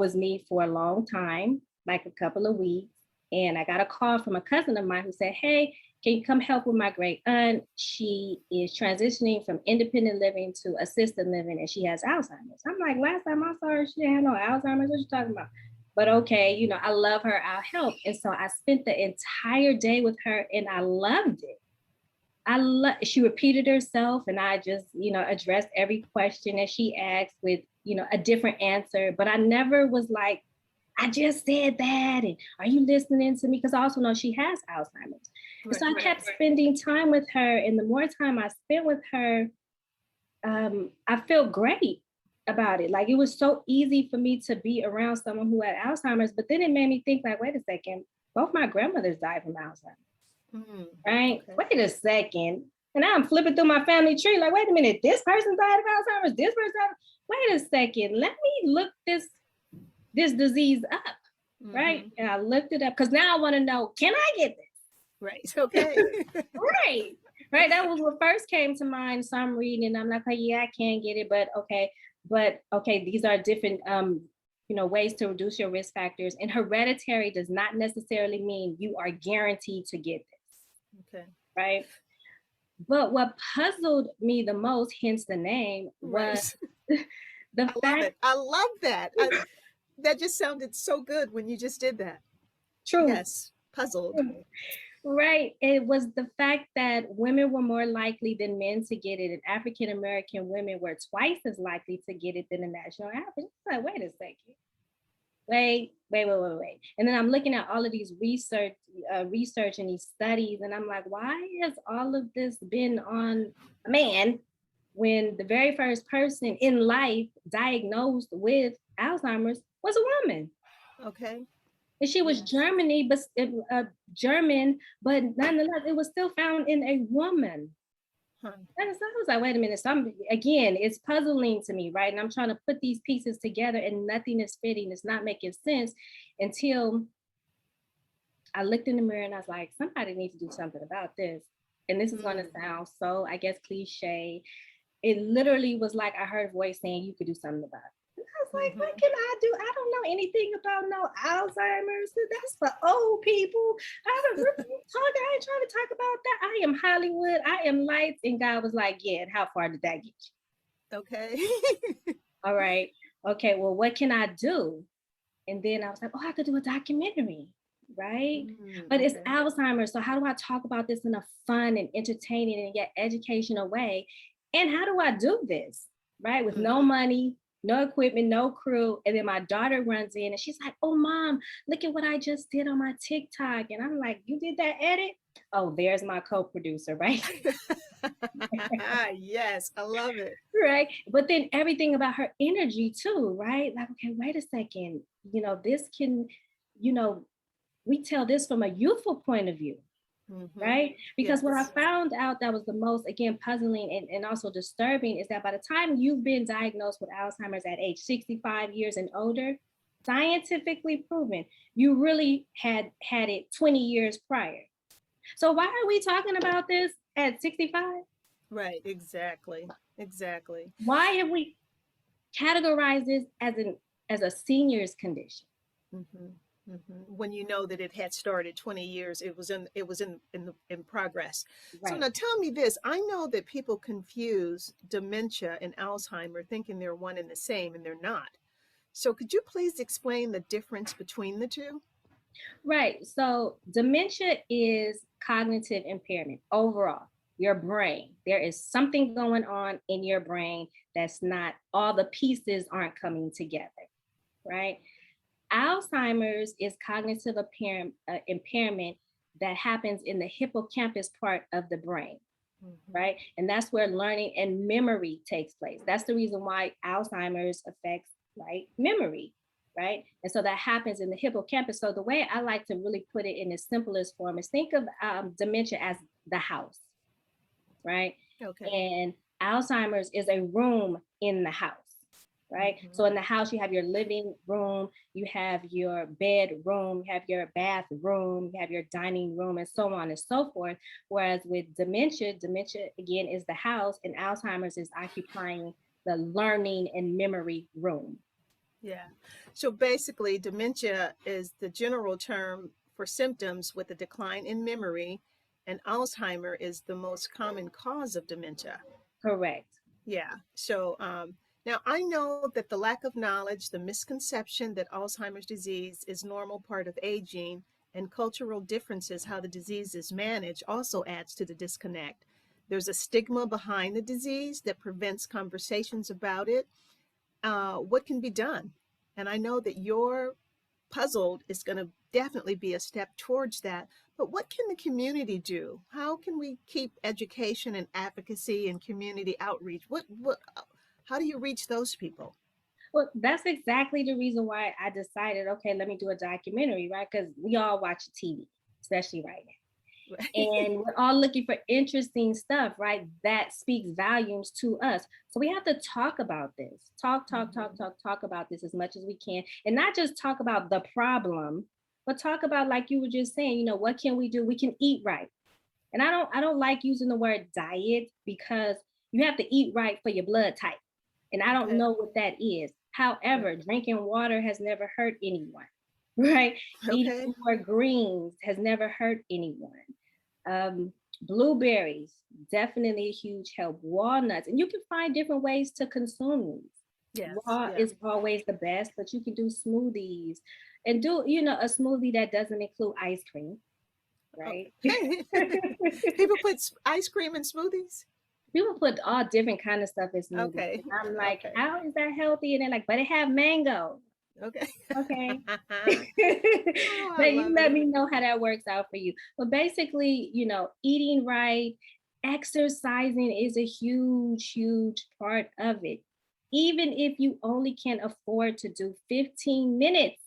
was me for a long time, like a couple of weeks. And I got a call from a cousin of mine who said, hey, can you come help with my great aunt? She is transitioning from independent living to assisted living and she has Alzheimer's. I'm like, last time I saw her, she didn't have no Alzheimer's. What you talking about? But okay, you know, I love her, I'll help. And so I spent the entire day with her and I loved it. She repeated herself and I just, you know, addressed every question that she asked with, you know, a different answer. But I never was like, I just said that. And are you listening to me? Because I also know she has Alzheimer's. Right, so I kept spending time with her. And the more time I spent with her, I felt great about it. Like it was so easy for me to be around someone who had Alzheimer's. But then it made me think like, wait a second, both my grandmothers died from Alzheimer's. Right? Okay. Wait a second. And now I'm flipping through my family tree. Like, wait a minute, this person died of Alzheimer's, this person died. Wait a second. Let me look this disease up. Right? And I looked it up because now I want to know, can I get this? Right. Okay. Right. Right. That was what first came to mind. So I'm reading and I'm like, oh, yeah, I can get it. But okay, these are different you know, ways to reduce your risk factors. And hereditary does not necessarily mean you are guaranteed to get this. Okay. Right. But what puzzled me the most, hence the name, was the fact. I love that. That just sounded so good when you just did that. True. Yes. Puzzled. True. Right. It was the fact that women were more likely than men to get it, and African-American women were twice as likely to get it than the national average. It's like, wait a second. Wait. And then I'm looking at all of these research and these studies, and I'm like, why has all of this been on a man when the very first person in life diagnosed with Alzheimer's was a woman? Okay. And she was German, but nonetheless, it was still found in a woman. And so I was like, wait a minute. So again, it's puzzling to me, right? And I'm trying to put these pieces together and nothing is fitting. It's not making sense until I looked in the mirror and I was like, somebody needs to do something about this. And this is going to sound so, I guess, cliche. It literally was like I heard a voice saying you could do something about it. I was like, what can I do? I don't know anything about no Alzheimer's. That's for old people. I ain't trying to talk about that. I am Hollywood. I am lights. And God was like, yeah, and how far did that get you? Okay. All right. Okay, well, what can I do? And then I was like, oh, I could do a documentary, right? But it's Alzheimer's. So how do I talk about this in a fun and entertaining and yet educational way? And how do I do this, right? With no money, no equipment, no crew. And then my daughter runs in and she's like, oh, Mom, look at what I just did on my TikTok. And I'm like, you did that edit? Oh, there's my co-producer, right? Yes, I love it. Right. But then everything about her energy too, right? Like, okay, wait a second. You know, this can, you know, we tell this from a youthful point of view. Right? Because what I found out that was the most, again, puzzling and also disturbing is that by the time you've been diagnosed with Alzheimer's at age 65 years and older, scientifically proven, you really had it 20 years prior. So why are we talking about this at 65? Right, exactly. Why have we categorized this as a senior's condition? When you know that it had started 20 years, it was in progress. Right. So now tell me this. I know that people confuse dementia and Alzheimer thinking they're one and the same, and they're not. So could you please explain the difference between the two? Right. So dementia is cognitive impairment overall. Your brain. There is something going on in your brain that's not, all the pieces aren't coming together, right? Alzheimer's is cognitive impairment that happens in the hippocampus part of the brain, right? And that's where learning and memory takes place. That's the reason why Alzheimer's affects, right, memory, right? And so that happens in the hippocampus. So the way I like to really put it in the simplest form is think of dementia as the house, right? Okay. And Alzheimer's is a room in the house. Right. So in the house, you have your living room, you have your bedroom, you have your bathroom, you have your dining room, and so on and so forth. Whereas with dementia again is the house, and Alzheimer's is occupying the learning and memory room. Yeah. So basically, dementia is the general term for symptoms with a decline in memory, and Alzheimer is the most common cause of dementia. Correct. Yeah. So now I know that the lack of knowledge, the misconception that Alzheimer's disease is normal part of aging, and cultural differences how the disease is managed also adds to the disconnect. There's a stigma behind the disease that prevents conversations about it. What can be done? And I know that your puzzled is going to definitely be a step towards that. But what can the community do? How can we keep education and advocacy and community outreach? How do you reach those people? Well, that's exactly the reason why I decided, okay, let me do a documentary, right? Because we all watch TV, especially right now. And we're all looking for interesting stuff, right? That speaks volumes to us. So we have to talk about this. Talk about this as much as we can. And not just talk about the problem, but talk about, like you were just saying, what can we do? We can eat right. And I don't like using the word diet because you have to eat right for your blood type. And I don't Okay. know what that is. However, drinking water has never hurt anyone, right? Eating Okay. more greens has never hurt anyone. Blueberries, definitely a huge help. Walnuts, and you can find different ways to consume these. Yes. Raw Yeah. is always the best, but you can do smoothies and do, a smoothie that doesn't include ice cream, Oh, right? people put ice cream in smoothies. People put all different kind of stuff in smoothies. Okay. And I'm like, Okay. how is that healthy? And they're like, but it have mango. Okay. Okay. Oh, I But you love let it. me know how that works out for you. But basically, eating right, exercising is a huge, huge part of it. Even if you only can afford to do 15 minutes,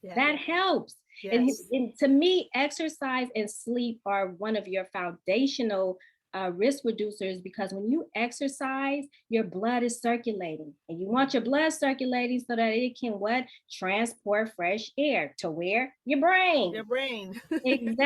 Yeah. that helps. Yes. And to me, exercise and sleep are one of your foundational risk reducers, because when you exercise, your blood is circulating, and you want your blood circulating so that it can what? Transport fresh air to where? Your brain. Your brain. Exactly.